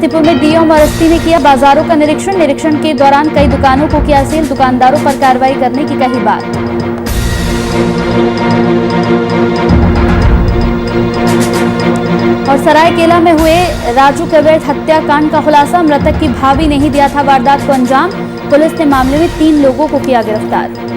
समस्तीपुर में डीएम और एसपी ने किया बाजारों का निरीक्षण के दौरान कई दुकानों को किया सील, दुकानदारों पर कार्रवाई करने की कही बात। और सरायकेला में हुए राजू कवेर हत्याकांड का खुलासा, मृतक की भाभी ने ही दिया था वारदात को अंजाम। पुलिस ने मामले में 3 लोगों को किया गिरफ्तार।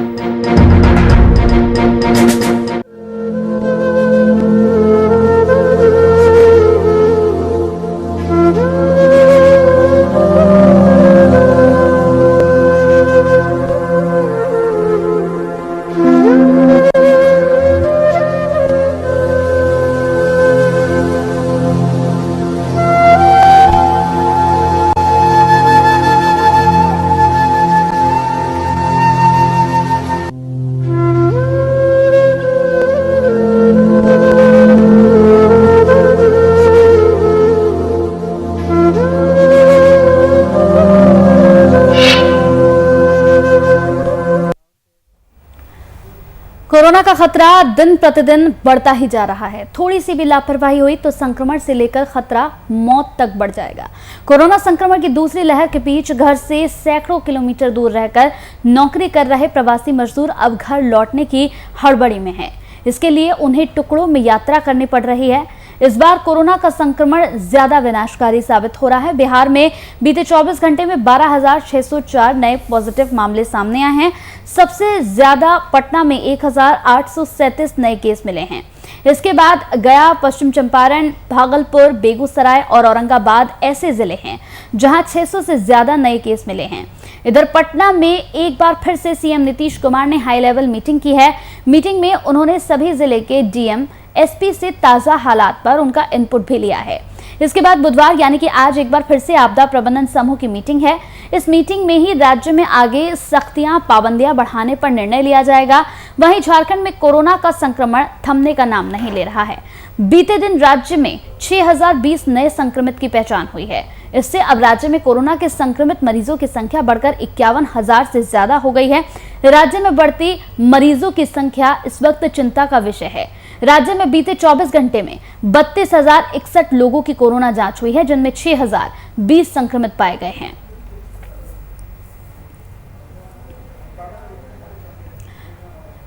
कोरोना का खतरा दिन प्रतिदिन बढ़ता ही जा रहा है। थोड़ी सी भी लापरवाही हुई तो संक्रमण से लेकर खतरा मौत तक बढ़ जाएगा। कोरोना संक्रमण की दूसरी लहर के बीच घर से सैकड़ों किलोमीटर दूर रहकर नौकरी कर रहे प्रवासी मजदूर अब घर लौटने की हड़बड़ी में हैं। इसके लिए उन्हें टुकड़ों में यात्रा करनी पड़ रही है। इस बार कोरोना का संक्रमण ज्यादा विनाशकारी साबित हो रहा है। बिहार में बीते 24 घंटे में 12,604 नए पॉजिटिव मामले सामने आए हैं। सबसे ज्यादा पटना में 1,837 नए केस मिले हैं। इसके बाद गया, पश्चिम चंपारण, भागलपुर, बेगूसराय और औरंगाबाद ऐसे जिले हैं जहां 600 से ज्यादा नए केस मिले हैं। इधर पटना में एक बार फिर से सीएम नीतीश कुमार ने हाई लेवल मीटिंग की है। मीटिंग में उन्होंने सभी जिले के डीएम, एसपी से ताजा हालात पर उनका इनपुट भी लिया है। इसके बाद बुधवार यानी कि आज एक बार फिर से आपदा प्रबंधन समूह की मीटिंग है। इस मीटिंग में ही राज्य में आगे सख्तियां, पाबंदियां बढ़ाने पर निर्णय लिया जाएगा। वहीं झारखंड में कोरोना का संक्रमण थमने का नाम नहीं ले रहा है। बीते दिन राज्य में 6,020 नए संक्रमित की पहचान हुई है। इससे अब राज्य में कोरोना के संक्रमित मरीजों की संख्या बढ़कर 51,000 से ज्यादा हो गई है। राज्य में बढ़ती मरीजों की संख्या इस वक्त चिंता का विषय है। राज्य में बीते 24 घंटे में 32,061 लोगों की कोरोना जांच हुई है, जिनमें 6,020 संक्रमित पाए गए हैं।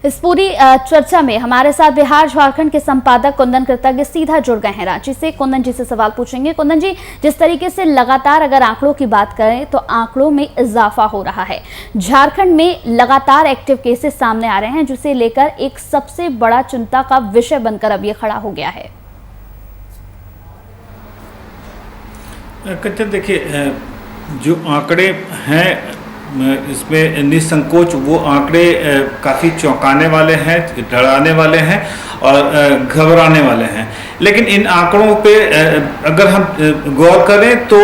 इस पूरी चर्चा में हमारे साथ बिहार झारखंड के संपादक कुंदन कृतज्ञ सीधा जुड़ गए हैं रांची से। कुंदन जी से सवाल पूछेंगे। कुंदन जी, जिस तरीके से लगातार अगर आंकड़ों की बात करें तो आंकड़ों में इजाफा हो रहा है। झारखंड में लगातार एक्टिव केसेस सामने आ रहे हैं, जिसे लेकर एक सबसे बड़ा चिंता का विषय बनकर अब ये खड़ा हो गया है। देखिए, जो आंकड़े हैं इसमें निसंकोच वो आंकड़े काफ़ी चौंकाने वाले हैं, डराने वाले हैं और घबराने वाले हैं। लेकिन इन आंकड़ों पे अगर हम गौर करें तो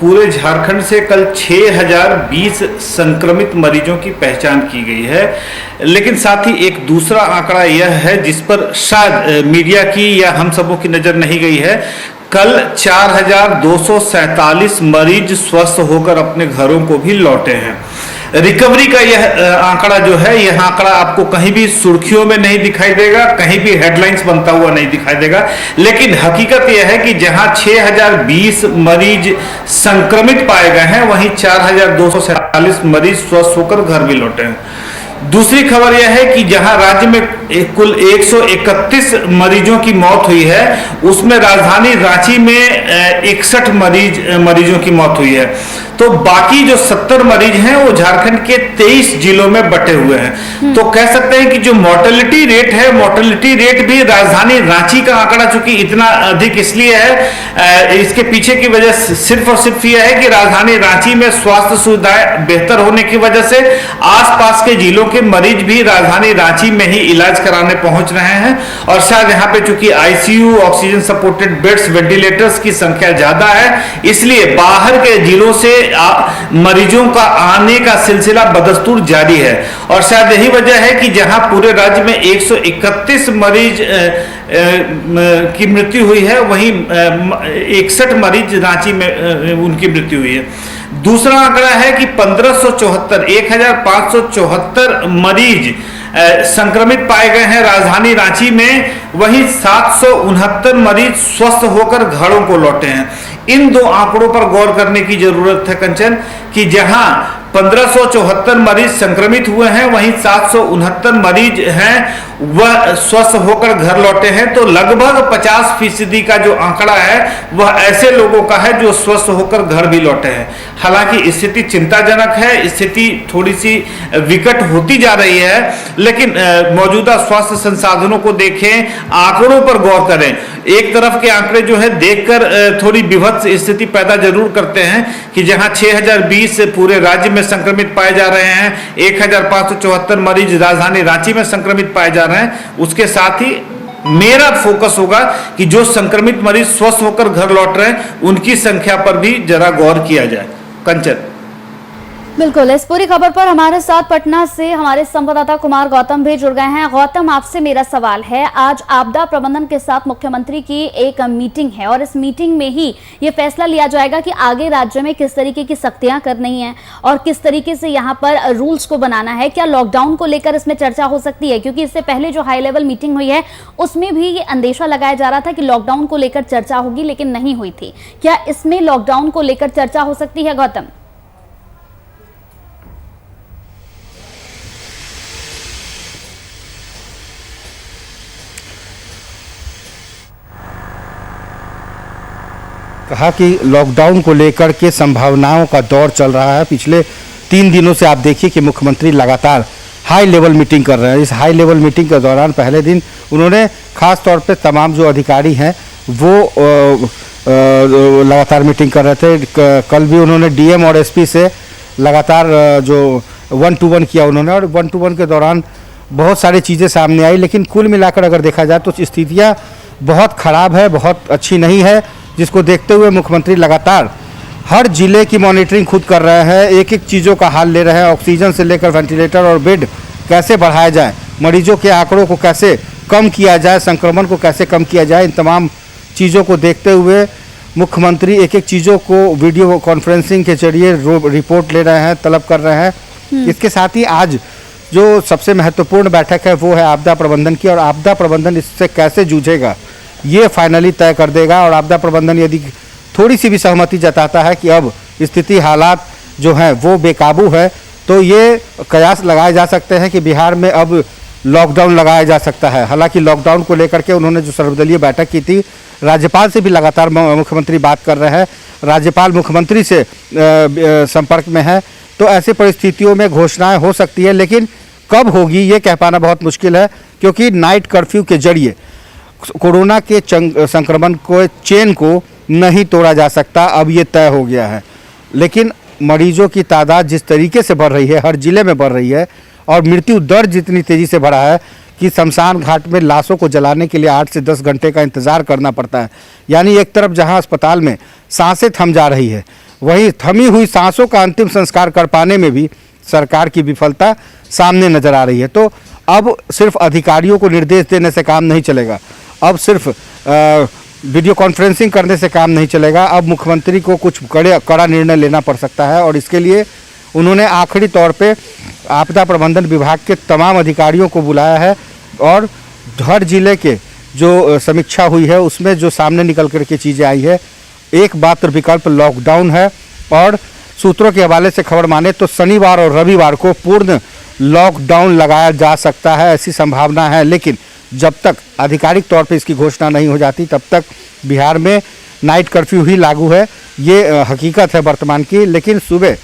पूरे झारखंड से कल 6,020 संक्रमित मरीजों की पहचान की गई है। लेकिन साथ ही एक दूसरा आंकड़ा यह है जिस पर शायद मीडिया की या हम सबों की नज़र नहीं गई है। कल 4,247 मरीज स्वस्थ होकर अपने घरों को भी लौटे हैं। रिकवरी का यह आंकड़ा जो है, यह आंकड़ा आपको कहीं भी सुर्खियों में नहीं दिखाई देगा, कहीं भी हेडलाइंस बनता हुआ नहीं दिखाई देगा। लेकिन हकीकत यह है कि जहां 6,020 मरीज संक्रमित पाए गए हैं, वहीं 4,247 मरीज स्वस्थ होकर घर भी लौटे हैं। दूसरी खबर यह है कि जहां राज्य में कुल 131 मरीजों की मौत हुई है, उसमें राजधानी रांची में 61 मरीजों की मौत हुई है। तो बाकी जो 70 मरीज हैं वो झारखंड के 23 जिलों में बटे हुए हैं। तो कह सकते हैं कि जो मोर्टेलिटी रेट है, मोर्टेलिटी रेट भी राजधानी रांची का आंकड़ा चूंकि इतना अधिक इसलिए है, इसके पीछे की वजह सिर्फ और सिर्फ यह है कि राजधानी रांची में स्वास्थ्य सुविधाएं बेहतर होने की वजह से आसपास के जिलों के मरीज भी राजधानी रांची में ही इलाज कराने पहुंच रहे हैं। और शायद यहाँ पे चूंकि ICU, oxygen supported beds, ventilators की संख्या ज्यादा है, इसलिए बाहर के जिलों से मरीजों का आने का सिलसिला बदस्तूर जारी है। और शायद यही वजह है कि जहां पूरे राज्य में 131 मरीज की मृत्यु हुई है, वहीं 61 मरीज रांची में उनकी मृत्यु हुई है। दूसरा आंकड़ा है कि 1574 1574 मरीज संक्रमित पाए गए हैं राजधानी रांची में, वहीं 769 मरीज स्वस्थ होकर घरों को लौटे हैं। इन दो आंकड़ों पर गौर करने की जरूरत है कंचन, कि जहां 1574 मरीज संक्रमित हुए हैं, वहीं 769 मरीज हैं वह स्वस्थ होकर घर लौटे हैं। तो लगभग 50% का जो आंकड़ा है वह ऐसे लोगों का है जो स्वस्थ होकर घर भी लौटे हैं। हालांकि स्थिति चिंताजनक है, स्थिति थोड़ी सी विकट होती जा रही है, लेकिन मौजूदा स्वास्थ्य संसाधनों को देखें, आंकड़ों पर गौर करें। एक तरफ के आंकड़े जो है देखकर थोड़ी विभत्स स्थिति पैदा जरूर करते हैं कि जहां 6020 पूरे राज्य में संक्रमित पाए जा रहे हैं, 1574 मरीज राजधानी रांची में संक्रमित पाए जा रहे हैं। उसके साथ ही मेरा फोकस होगा कि जो संक्रमित मरीज स्वस्थ होकर घर लौट रहे हैं उनकी संख्या पर भी जरा गौर किया जाए। कंचन। बिल्कुल, इस पूरी खबर पर हमारे साथ पटना से हमारे संवाददाता कुमार गौतम भी जुड़ गए हैं। गौतम, आपसे मेरा सवाल है, आज आपदा प्रबंधन के साथ मुख्यमंत्री की एक मीटिंग है और इस मीटिंग में ही ये फैसला लिया जाएगा कि आगे राज्य में किस तरीके की सख्तियां करनी है और किस तरीके से यहाँ पर रूल्स को बनाना है। क्या लॉकडाउन को लेकर इसमें चर्चा हो सकती है? क्योंकि इससे पहले जो हाई लेवल मीटिंग हुई है उसमें भी ये अंदेशा लगाया जा रहा था कि लॉकडाउन को लेकर चर्चा होगी, लेकिन नहीं हुई थी। क्या इसमें लॉकडाउन को लेकर चर्चा हो सकती है गौतम? कहा कि लॉकडाउन को लेकर के संभावनाओं का दौर चल रहा है। पिछले 3 दिनों से आप देखिए कि मुख्यमंत्री लगातार हाई लेवल मीटिंग कर रहे हैं। इस हाई लेवल मीटिंग के दौरान पहले दिन उन्होंने खास तौर पे तमाम जो अधिकारी हैं वो लगातार मीटिंग कर रहे थे। कल भी उन्होंने डीएम और एसपी से लगातार जो 1-to-1 किया उन्होंने, और 1-to-1 के दौरान बहुत सारी चीज़ें सामने आई। लेकिन कुल मिलाकर अगर देखा जाए तो स्थितियाँ बहुत ख़राब है, बहुत अच्छी नहीं है, जिसको देखते हुए मुख्यमंत्री लगातार हर जिले की मॉनिटरिंग खुद कर रहे हैं, एक एक चीज़ों का हाल ले रहे हैं। ऑक्सीजन से लेकर वेंटिलेटर और बेड कैसे बढ़ाया जाए, मरीजों के आंकड़ों को कैसे कम किया जाए, संक्रमण को कैसे कम किया जाए, इन तमाम चीज़ों को देखते हुए मुख्यमंत्री एक एक चीज़ों को वीडियो कॉन्फ्रेंसिंग के जरिए रिपोर्ट ले रहे हैं, तलब कर रहे हैं। इसके साथ ही आज जो सबसे महत्वपूर्ण बैठक है वो है आपदा प्रबंधन की, और आपदा प्रबंधन इससे कैसे जूझेगा ये फाइनली तय कर देगा। और आपदा प्रबंधन यदि थोड़ी सी भी सहमति जताता है कि अब स्थिति हालात जो हैं वो बेकाबू है, तो ये कयास लगाए जा सकते हैं कि बिहार में अब लॉकडाउन लगाया जा सकता है। हालांकि लॉकडाउन को लेकर के उन्होंने जो सर्वदलीय बैठक की थी, राज्यपाल से भी लगातार मुख्यमंत्री बात कर रहे हैं, राज्यपाल मुख्यमंत्री से संपर्क में है। तो ऐसी परिस्थितियों में घोषणाएं हो सकती है, लेकिन कब होगी ये कह पाना बहुत मुश्किल है, क्योंकि नाइट कर्फ्यू के जरिए कोरोना के संक्रमण को चेन को नहीं तोड़ा जा सकता, अब ये तय हो गया है। लेकिन मरीजों की तादाद जिस तरीके से बढ़ रही है, हर जिले में बढ़ रही है, और मृत्यु दर जितनी तेज़ी से बढ़ा है कि शमशान घाट में लाशों को जलाने के लिए 8 से 10 घंटे का इंतज़ार करना पड़ता है। यानी एक तरफ जहां अस्पताल में सांसें थम जा रही है, वहीं थमी हुई सांसों का अंतिम संस्कार कर पाने में भी सरकार की विफलता सामने नजर आ रही है। तो अब सिर्फ अधिकारियों को निर्देश देने से काम नहीं चलेगा, अब सिर्फ वीडियो कॉन्फ्रेंसिंग करने से काम नहीं चलेगा। अब मुख्यमंत्री को कुछ कड़ा निर्णय लेना पड़ सकता है, और इसके लिए उन्होंने आखिरी तौर पे आपदा प्रबंधन विभाग के तमाम अधिकारियों को बुलाया है, और हर जिले के जो समीक्षा हुई है उसमें जो सामने निकल कर के चीज़ें आई है, एक मात्र विकल्प लॉकडाउन है। और सूत्रों के हवाले से खबर माने तो शनिवार और रविवार को पूर्ण लॉकडाउन लगाया जा सकता है, ऐसी संभावना है। लेकिन जब तक आधिकारिक तौर पे इसकी घोषणा नहीं हो जाती, तब तक बिहार में नाइट कर्फ्यू ही लागू है, ये हकीकत है वर्तमान की। लेकिन सुबह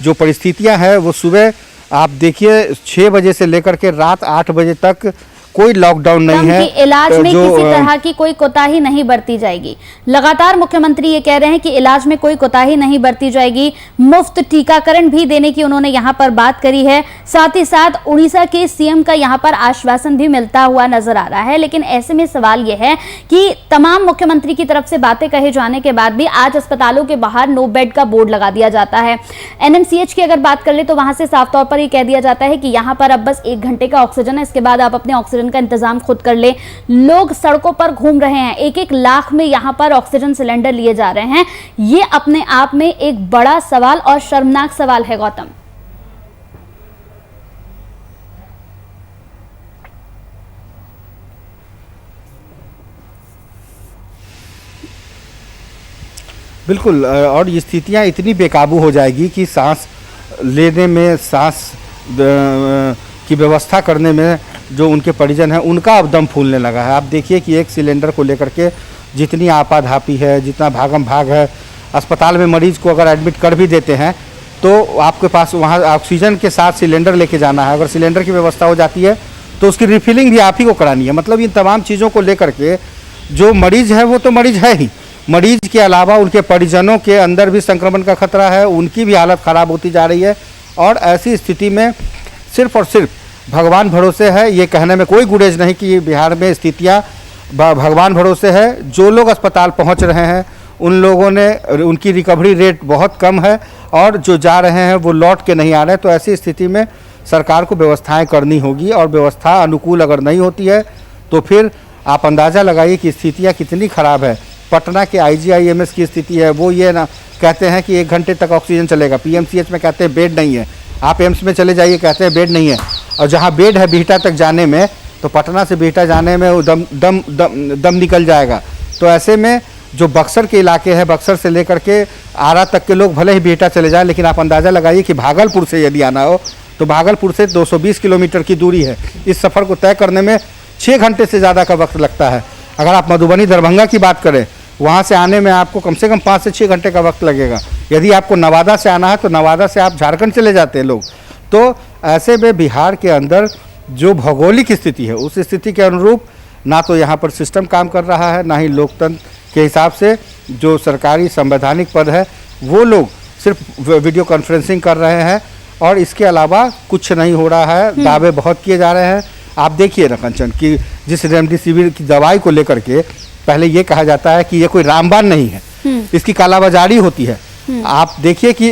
जो परिस्थितियां हैं वो सुबह आप देखिए 6 बजे से लेकर के रात 8 बजे तक कोई लॉकडाउन नहीं है। इलाज में किसी तरह की कोई कोताही नहीं बरती जाएगी। लगातार मुख्यमंत्री ये कह रहे हैं कि इलाज में कोई कोताही नहीं बरती जाएगी। मुफ्त टीकाकरण भी देने की उन्होंने यहाँ पर बात करी है। साथ ही साथ उड़ीसा के सीएम का यहाँ पर आश्वासन भी मिलता हुआ नजर आ रहा है। लेकिन ऐसे में सवाल यह है कि तमाम मुख्यमंत्री की तरफ से बातें कहे जाने के बाद भी आज अस्पतालों के बाहर नो बेड का बोर्ड लगा दिया जाता है। एनएमसीएच की अगर बात कर ले तो वहां से साफ तौर पर यह कह दिया जाता है कि यहाँ पर अब बस 1 घंटे का ऑक्सीजन है, इसके बाद आप अपने ऑक्सीजन का इंतजाम खुद कर ले। लोग सड़कों पर घूम रहे हैं, 1-1 लाख में यहां पर ऑक्सीजन सिलेंडर लिए जा रहे हैं। ये अपने आप में एक बड़ा सवाल और शर्मनाक सवाल है गौतम। बिल्कुल और ये स्थितियाँ इतनी बेकाबू हो जाएगी कि सांस लेने में, सांस की व्यवस्था करने में जो उनके परिजन हैं उनका अब दम फूलने लगा है। आप देखिए कि एक सिलेंडर को लेकर के जितनी आपाधापी है, जितना भागम भाग है, अस्पताल में मरीज को अगर एडमिट कर भी देते हैं तो आपके पास वहाँ ऑक्सीजन के साथ सिलेंडर लेके जाना है। अगर सिलेंडर की व्यवस्था हो जाती है तो उसकी रिफिलिंग भी आप ही को करानी है। मतलब इन तमाम चीज़ों को लेकर के जो मरीज है वो तो मरीज है ही, मरीज के अलावा उनके परिजनों के अंदर भी संक्रमण का खतरा है, उनकी भी हालत ख़राब होती जा रही है। और ऐसी स्थिति में सिर्फ और सिर्फ भगवान भरोसे है, ये कहने में कोई गुरेज नहीं कि बिहार में स्थितियाँ भगवान भरोसे है। जो लोग अस्पताल पहुंच रहे हैं उन लोगों ने, उनकी रिकवरी रेट बहुत कम है और जो जा रहे हैं वो लौट के नहीं आ रहे। तो ऐसी स्थिति में सरकार को व्यवस्थाएं करनी होगी और व्यवस्था अनुकूल अगर नहीं होती है तो फिर आप अंदाज़ा लगाइए कि स्थितियाँ कितनी ख़राब है। पटना के IGIMS की स्थिति है, वो ये ना कहते हैं कि 1 घंटे तक ऑक्सीजन चलेगा, PMCH में कहते हैं बेड नहीं है, आप एम्स में चले जाइए कहते हैं बेड नहीं है। और जहाँ बेड है बिहटा तक जाने में, तो पटना से बिहटा जाने में वो दम निकल जाएगा। तो ऐसे में जो बक्सर के इलाके हैं, बक्सर से लेकर के आरा तक के लोग भले ही बिहटा चले जाएं, लेकिन आप अंदाज़ा लगाइए कि भागलपुर से यदि आना हो तो भागलपुर से 220 किलोमीटर की दूरी है। इस सफ़र को तय करने में 6 घंटे से ज़्यादा का वक्त लगता है। अगर आप मधुबनी दरभंगा की बात करें, वहाँ से आने में आपको कम से कम 5 से 6 घंटे का वक्त लगेगा। यदि आपको नवादा से आना है तो नवादा से आप झारखंड चले जाते हैं लोग। तो ऐसे में बिहार के अंदर जो भौगोलिक स्थिति है उस स्थिति के अनुरूप ना तो यहाँ पर सिस्टम काम कर रहा है, ना ही लोकतंत्र के हिसाब से जो सरकारी संवैधानिक पद है वो लोग सिर्फ वीडियो कॉन्फ्रेंसिंग कर रहे हैं और इसके अलावा कुछ नहीं हो रहा है। दावे बहुत किए जा रहे हैं। आप देखिए ना कंचन कि जिस रेमडेसिविर की दवाई को लेकर के पहले ये कहा जाता है कि ये कोई रामबाण नहीं है, इसकी कालाबाजारी होती है। आप देखिए कि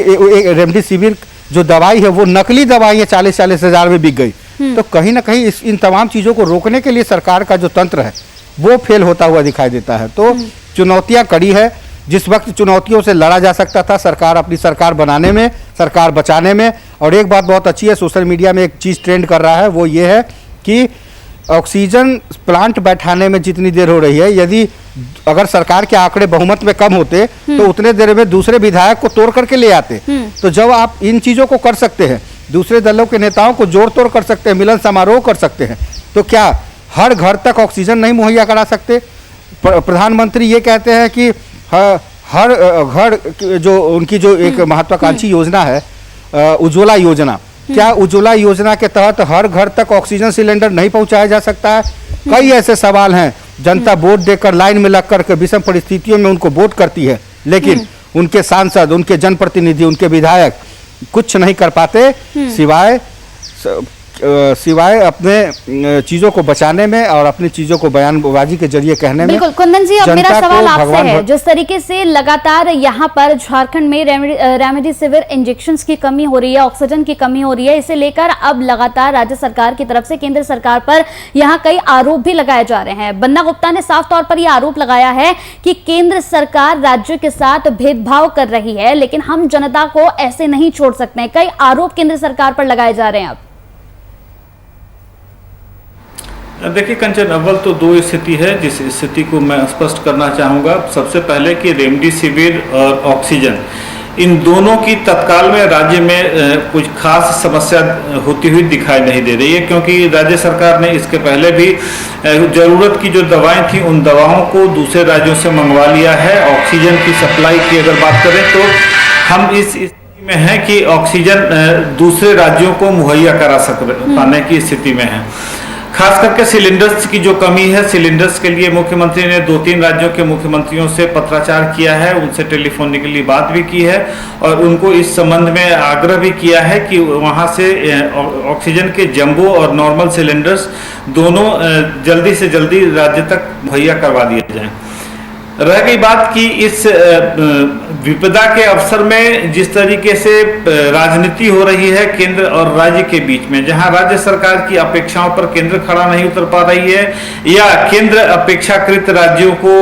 रेमडेसिविर जो दवाई है वो नकली दवाई है, 40-40 हज़ार में बिक गई। तो कहीं ना कहीं इन तमाम चीज़ों को रोकने के लिए सरकार का जो तंत्र है वो फेल होता हुआ दिखाई देता है। तो चुनौतियां कड़ी है। जिस वक्त चुनौतियों से लड़ा जा सकता था, सरकार अपनी सरकार बनाने में, सरकार बचाने में। और एक बात बहुत अच्छी है, सोशल मीडिया में एक चीज़ ट्रेंड कर रहा है, वो ये है कि ऑक्सीजन प्लांट बैठाने में जितनी देर हो रही है, यदि अगर सरकार के आंकड़े बहुमत में कम होते तो उतने देर में दूसरे विधायक को तोड़ करके ले आते। तो जब आप इन चीज़ों को कर सकते हैं, दूसरे दलों के नेताओं को जोड़ तोड़ कर सकते हैं, मिलन समारोह कर सकते हैं, तो क्या हर घर तक ऑक्सीजन नहीं मुहैया करा सकते? प्रधानमंत्री ये कहते हैं कि हर घर जो उनकी जो एक महत्वाकांक्षी योजना है उज्ज्वला योजना, क्या उज्ज्वला योजना के तहत हर घर तक ऑक्सीजन सिलेंडर नहीं पहुंचाया जा सकता है? कई ऐसे सवाल हैं। जनता वोट देकर लाइन में लग करके विषम परिस्थितियों में उनको वोट करती है, लेकिन उनके सांसद, उनके जनप्रतिनिधि, उनके विधायक कुछ नहीं कर पाते सिवाय अपने चीजों को बचाने में और अपनी चीजों को बयानबाजी के जरिए कहने में। बिल्कुल कुंदन जी, अब मेरा सवाल आपसे है, जिस तरीके से लगातार यहाँ पर झारखंड में रेमडेसिविर इंजेक्शंस की कमी हो रही है, ऑक्सीजन की कमी हो रही है, इसे लेकर अब लगातार राज्य सरकार की तरफ से केंद्र सरकार पर यहाँ कई आरोप भी लगाए जा रहे हैं। बन्ना गुप्ता ने साफ तौर पर यह आरोप लगाया है कि केंद्र सरकार राज्य के साथ भेदभाव कर रही है, लेकिन हम जनता को ऐसे नहीं छोड़ सकते। कई आरोप केंद्र सरकार पर लगाए जा रहे हैं। अब देखिए कंचन, अव्वल तो 2 स्थिति है जिस स्थिति को मैं स्पष्ट करना चाहूँगा। सबसे पहले कि रेमडेसिविर और ऑक्सीजन, इन दोनों की तत्काल में राज्य में कुछ खास समस्या होती हुई दिखाई नहीं दे रही है, क्योंकि राज्य सरकार ने इसके पहले भी ज़रूरत की जो दवाएं थी उन दवाओं को दूसरे राज्यों से मंगवा लिया है। ऑक्सीजन की सप्लाई की अगर बात करें तो हम इस स्थिति में हैं कि ऑक्सीजन दूसरे राज्यों को मुहैया करा पाने की स्थिति में है। खास करके सिलेंडर्स की जो कमी है, सिलेंडर्स के लिए मुख्यमंत्री ने 2-3 राज्यों के मुख्यमंत्रियों से पत्राचार किया है, उनसे टेलीफोनिकली बात भी की है और उनको इस संबंध में आग्रह भी किया है कि वहां से ऑक्सीजन के जंबो और नॉर्मल सिलेंडर्स दोनों जल्दी से जल्दी राज्य तक मुहैया करवा दिए जाएं। रह गई बात कि इस विपदा के अवसर में जिस तरीके से राजनीति हो रही है केंद्र और राज्य के बीच में, जहां राज्य सरकार की अपेक्षाओं पर केंद्र खड़ा नहीं उतर पा रही है या केंद्र अपेक्षाकृत राज्यों को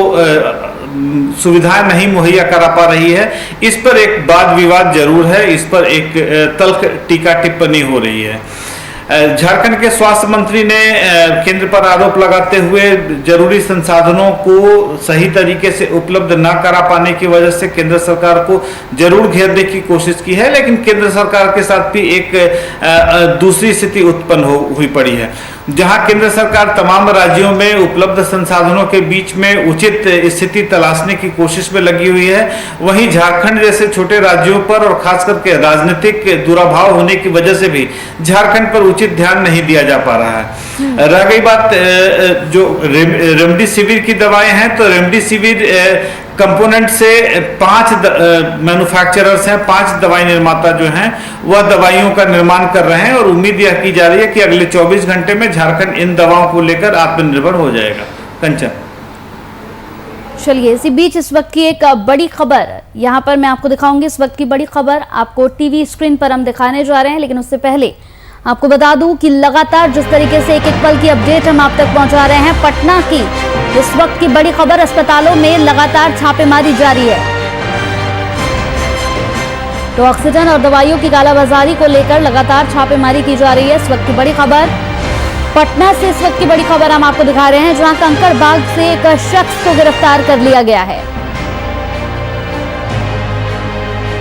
सुविधाएं नहीं मुहैया करा पा रही है, इस पर एक वाद विवाद जरूर है, इस पर एक तल्ख टीका टिप्पणी हो रही है। झारखंड के स्वास्थ्य मंत्री ने केंद्र पर आरोप लगाते हुए जरूरी संसाधनों को सही तरीके से उपलब्ध न करा पाने की वजह से केंद्र सरकार को जरूर घेरने की कोशिश की है, लेकिन केंद्र सरकार के साथ भी एक दूसरी स्थिति उत्पन्न हुई पड़ी है, जहां केंद्र सरकार तमाम राज्यों में उपलब्ध संसाधनों के बीच में उचित स्थिति तलाशने की कोशिश में लगी हुई है। वहीं झारखंड जैसे छोटे राज्यों पर और खास करके राजनीतिक दुराभाव होने की वजह से भी झारखंड पर उचित ध्यान नहीं दिया जा पा रहा है। रह गई बात जो रेमडेसिविर की दवाएं हैं, तो रेमडेसिविर कंपोनेंट से 5 मैन्युफैक्चरर्स हैं, 5 दवाई निर्माता जो हैं वह दवाइयों का निर्माण कर रहे हैं और उम्मीद यह की जा रही है कि अगले 24 घंटे में झारखंड इन दवाओं को लेकर आत्मनिर्भर हो जाएगा। कंचन, चलिए इसी बीच इस वक्त की एक बड़ी खबर यहाँ पर मैं आपको दिखाऊंगी। इस वक्त की बड़ी खबर आपको टीवी स्क्रीन पर हम दिखाने जा रहे हैं, लेकिन उससे पहले आपको बता दूं कि लगातार जिस तरीके से एक एक पल की अपडेट हम आप तक पहुंचा रहे हैं, पटना की इस वक्त की बड़ी खबर, अस्पतालों में लगातार छापेमारी जारी है। तो ऑक्सीजन और दवाइयों की कालाबाजारी को लेकर लगातार छापेमारी की जा रही है। इस वक्त की बड़ी खबर पटना से, इस वक्त की बड़ी खबर हम आपको दिखा रहे हैं, जहां कंकड़बाग से एक शख्स को गिरफ्तार कर लिया गया है।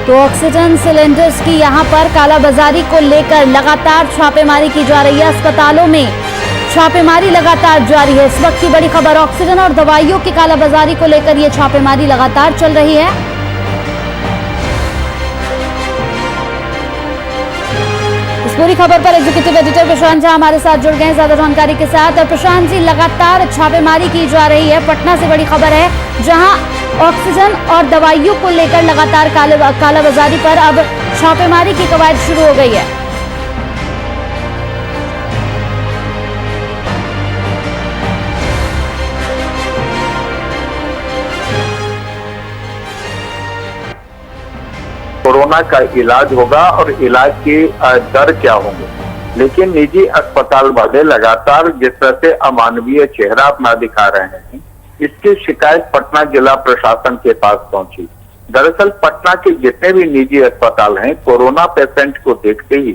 तो ऑक्सीजन सिलेंडर्स की यहां पर कालाबाजारी को लेकर लगातार छापेमारी की जा रही है। अस्पतालों में छापेमारी लगातार जारी है। इस वक्त की बड़ी खबर, ऑक्सीजन और दवाइयों की कालाबाजारी को लेकर यह छापेमारी लगातार चल रही है। इस पूरी खबर पर एग्जीक्यूटिव एडिटर प्रशांत झा हमारे साथ जुड़ गए हैं ज्यादा जानकारी के साथ। प्रशांत जी, लगातार छापेमारी की जा रही है, पटना से बड़ी खबर है, जहां ऑक्सीजन और दवाइयों को लेकर लगातार कालाबाजारी पर अब छापेमारी की कवायद शुरू हो गई है। कोरोना का इलाज होगा और इलाज की दर क्या होंगे, लेकिन निजी अस्पताल वाले लगातार जिस तरह से अमानवीय चेहरा अपना दिखा रहे हैं, इसकी शिकायत पटना जिला प्रशासन के पास पहुंची। दरअसल पटना के जितने भी निजी अस्पताल हैं, कोरोना पेशेंट को देखते ही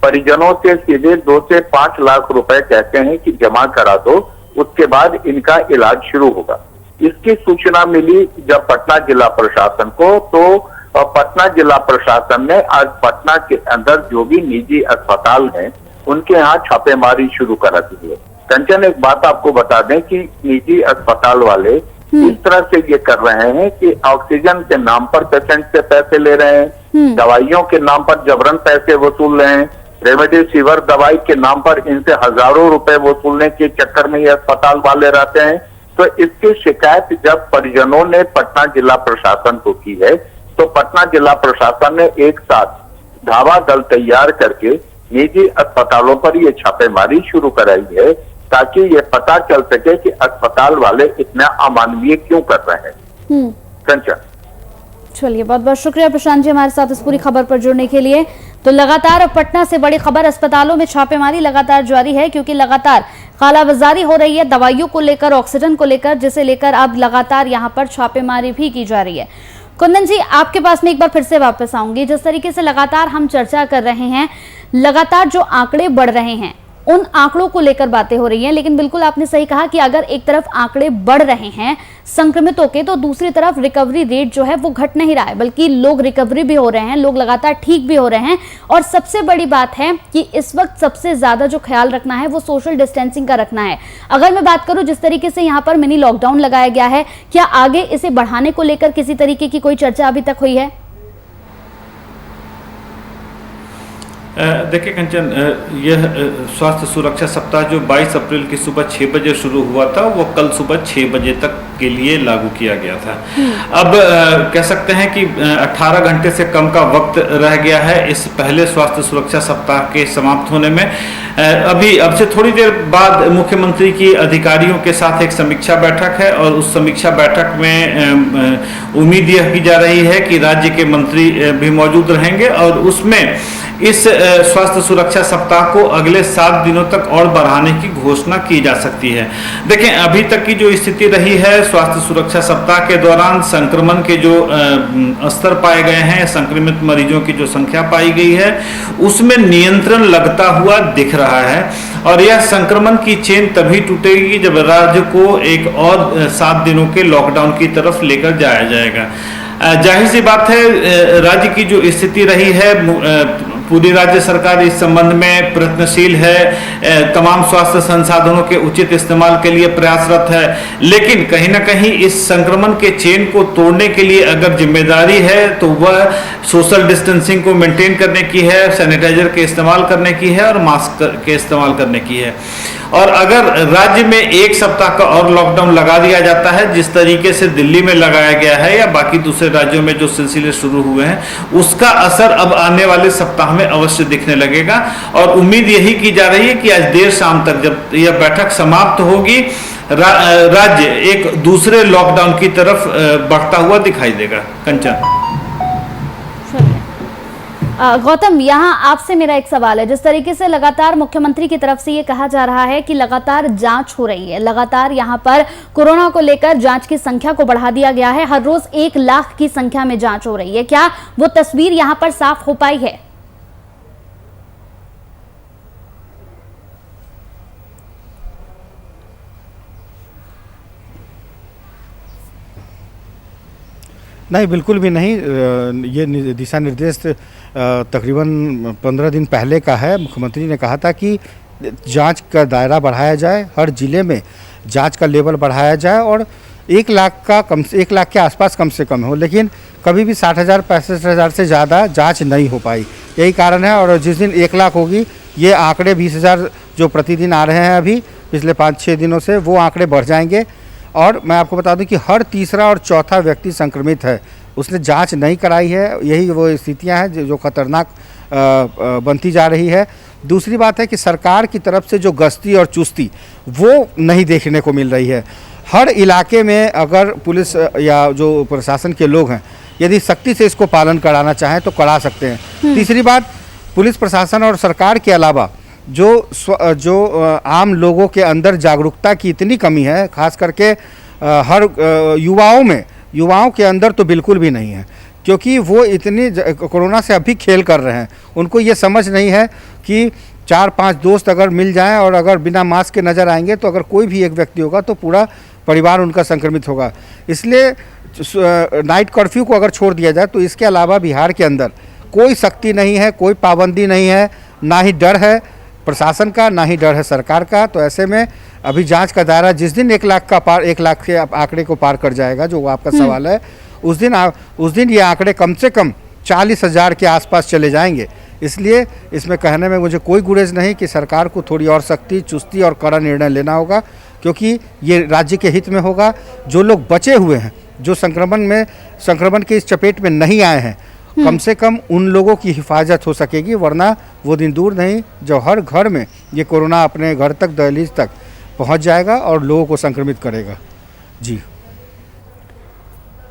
परिजनों से सीधे 2 से 5 लाख रुपए कहते हैं कि जमा करा दो, उसके बाद इनका इलाज शुरू होगा। इसकी सूचना मिली जब पटना जिला प्रशासन को, तो पटना जिला प्रशासन ने आज पटना के अंदर जो भी निजी अस्पताल हैं उनके यहाँ छापेमारी शुरू करा दी है। कंचन, एक बात आपको बता दें कि निजी अस्पताल वाले इस तरह से ये कर रहे हैं कि ऑक्सीजन के नाम पर पेशेंट से पैसे ले रहे हैं, दवाइयों के नाम पर जबरन पैसे वसूल रहे हैं, रेमडेसिविर दवाई के नाम पर इनसे हजारों रुपए वसूलने के चक्कर में ये अस्पताल वाले रहते हैं। तो इसकी शिकायत जब परिजनों ने पटना जिला प्रशासन को की है, तो पटना जिला प्रशासन ने एक साथ धावा दल तैयार करके निजी अस्पतालों पर ये छापेमारी शुरू कराई है, ताकि ये पता चल सके कि अस्पताल वाले इतना अमानवीय क्यों कर रहे हैं। कंचन, चलिए बहुत बहुत शुक्रिया प्रशांत जी हमारे साथ इस पूरी खबर पर जुड़ने के लिए। तो लगातार अब पटना से बड़ी खबर, अस्पतालों में छापेमारी लगातार जारी है, क्योंकि लगातार कालाबाजारी हो रही है दवाइयों को लेकर, ऑक्सीजन को लेकर, जिसे लेकर अब लगातार यहां पर छापेमारी भी की जा रही है। कुंदन जी, आपके पास में एक बार फिर से वापस आऊंगी। जिस तरीके से लगातार हम चर्चा कर रहे हैं, लगातार जो आंकड़े बढ़ रहे हैं उन आंकड़ों को लेकर बातें हो रही हैं, लेकिन बिल्कुल आपने सही कहा कि अगर एक तरफ आंकड़े बढ़ रहे हैं संक्रमितों के, तो दूसरी तरफ रिकवरी रेट जो है वो घट नहीं रहा है, बल्कि लोग रिकवरी भी हो रहे हैं, लोग लगातार ठीक भी हो रहे हैं। और सबसे बड़ी बात है कि इस वक्त सबसे ज्यादा जो ख्याल रखना है वो सोशल डिस्टेंसिंग का रखना है। अगर मैं बात करूं जिस तरीके से यहाँ पर मिनी लॉकडाउन लगाया गया है, क्या आगे इसे बढ़ाने को लेकर किसी तरीके की कोई चर्चा अभी तक हुई है? देखिए कंचन, यह स्वास्थ्य सुरक्षा सप्ताह जो 22 अप्रैल की सुबह 6 बजे शुरू हुआ था, वो कल सुबह 6 बजे तक के लिए लागू किया गया था। अब कह सकते हैं कि 18 घंटे से कम का वक्त रह गया है इस पहले स्वास्थ्य सुरक्षा सप्ताह के समाप्त होने में। अब से थोड़ी देर बाद मुख्यमंत्री की अधिकारियों के साथ एक समीक्षा बैठक है, और उस समीक्षा बैठक में उम्मीद यह की जा रही है कि राज्य के मंत्री भी मौजूद रहेंगे, और उसमें इस स्वास्थ्य सुरक्षा सप्ताह को अगले 7 दिनों तक और बढ़ाने की घोषणा की जा सकती है। देखें, अभी तक की जो स्थिति रही है स्वास्थ्य सुरक्षा सप्ताह के दौरान, संक्रमण के जो स्तर पाए गए हैं, संक्रमित मरीजों की जो संख्या पाई गई है, उसमें नियंत्रण लगता हुआ दिख रहा है और यह संक्रमण की चेन तभी टूटेगी जब राज्य को एक और 7 दिनों के लॉकडाउन की तरफ लेकर जाया जाएगा। जाहिर सी बात है, राज्य की जो स्थिति रही है, पूरी राज्य सरकार इस संबंध में प्रयत्नशील है, तमाम स्वास्थ्य संसाधनों के उचित इस्तेमाल के लिए प्रयासरत है, लेकिन कहीं ना कहीं इस संक्रमण के चेन को तोड़ने के लिए अगर जिम्मेदारी है तो वह सोशल डिस्टेंसिंग को मेंटेन करने की है, सैनिटाइजर के इस्तेमाल करने की है और मास्क के इस्तेमाल करने की है। और अगर राज्य में 1 सप्ताह का और लॉकडाउन लगा दिया जाता है, जिस तरीके से दिल्ली में लगाया गया है या बाकी दूसरे राज्यों में जो सिलसिले शुरू हुए हैं, उसका असर अब आने वाले सप्ताह में अवश्य दिखने लगेगा। और उम्मीद यही की जा रही है कि आज देर शाम तक जब यह बैठक समाप्त होगी, राज्य एक दूसरे लॉकडाउन की तरफ बढ़ता हुआ दिखाई देगा। कंचन। गौतम, यहाँ आपसे मेरा एक सवाल है। जिस तरीके से लगातार मुख्यमंत्री की तरफ से ये कहा जा रहा है कि लगातार जांच हो रही है, लगातार यहाँ पर कोरोना को लेकर जांच की संख्या को बढ़ा दिया गया है, हर रोज 1 लाख की संख्या में जांच हो रही है, क्या वो तस्वीर यहाँ पर साफ हो पाई है? नहीं, बिल्कुल भी नहीं। ये दिशा निर्देश तकरीबन 15 दिन पहले का है। मुख्यमंत्री ने कहा था कि जांच का दायरा बढ़ाया जाए, हर जिले में जांच का लेवल बढ़ाया जाए और 1 लाख का 1 लाख के आसपास कम से कम हो, लेकिन कभी भी 60,000 65,000 से ज़्यादा जांच नहीं हो पाई। यही कारण है। और जिस दिन 1 लाख होगी, ये आंकड़े 20,000 जो प्रतिदिन आ रहे हैं अभी पिछले 5-6 दिनों से, वो आंकड़े बढ़ जाएंगे। और मैं आपको बता दूं कि हर तीसरा और चौथा व्यक्ति संक्रमित है, उसने जांच नहीं कराई है। यही वो स्थितियां हैं जो खतरनाक बनती जा रही है। दूसरी बात है कि सरकार की तरफ से जो गश्ती और चुस्ती वो नहीं देखने को मिल रही है। हर इलाके में अगर पुलिस या जो प्रशासन के लोग हैं, यदि सख्ती से इसको पालन कराना चाहें तो करा सकते हैं। तीसरी बात, पुलिस प्रशासन और सरकार के अलावा जो आम लोगों के अंदर जागरूकता की इतनी कमी है, खास करके हर युवाओं के अंदर तो बिल्कुल भी नहीं है, क्योंकि वो इतनी कोरोना से अभी खेल कर रहे हैं। उनको ये समझ नहीं है कि 4-5 दोस्त अगर मिल जाएं और अगर बिना मास्क के नज़र आएंगे तो अगर कोई भी एक व्यक्ति होगा तो पूरा परिवार उनका संक्रमित होगा। इसलिए नाइट कर्फ्यू को अगर छोड़ दिया जाए तो इसके अलावा बिहार के अंदर कोई सख्ती नहीं है, कोई पाबंदी नहीं है, ना ही डर है प्रशासन का, ना ही डर है सरकार का। तो ऐसे में अभी जांच का दायरा जिस दिन 1 लाख के आंकड़े को पार कर जाएगा, जो आपका सवाल है, उस दिन ये आंकड़े कम से कम 40,000 के आसपास चले जाएंगे। इसलिए इसमें कहने में मुझे कोई गुरेज नहीं कि सरकार को थोड़ी और सख्ती, चुस्ती और कड़ा निर्णय लेना होगा, क्योंकि ये राज्य के हित में होगा। जो लोग बचे हुए हैं, जो संक्रमण के इस चपेट में नहीं आए हैं, कम से कम उन लोगों की हिफाजत हो सकेगी, वरना वो दिन दूर नहीं जो हर घर में ये कोरोना अपने घर तक, दहलीज तक पहुंच जाएगा और लोगों को संक्रमित करेगा। जी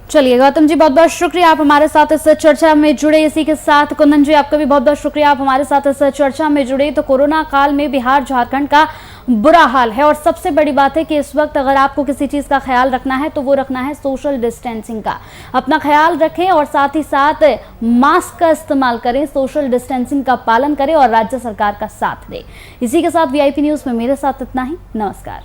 चलिए गौतम जी, बहुत बहुत शुक्रिया, आप हमारे साथ इस चर्चा में जुड़े। इसी के साथ कुंदन जी, आपका भी बहुत बहुत शुक्रिया, आप हमारे साथ इस चर्चा में जुड़े। तो कोरोना काल में बिहार झारखंड का बुरा हाल है और सबसे बड़ी बात है कि इस वक्त अगर आपको किसी चीज का ख्याल रखना है तो वो रखना है सोशल डिस्टेंसिंग का। अपना ख्याल रखें और साथ ही साथ मास्क का इस्तेमाल करें, सोशल डिस्टेंसिंग का पालन करें और राज्य सरकार का साथ दें। इसी के साथ VIP न्यूज में मेरे साथ इतना ही। नमस्कार।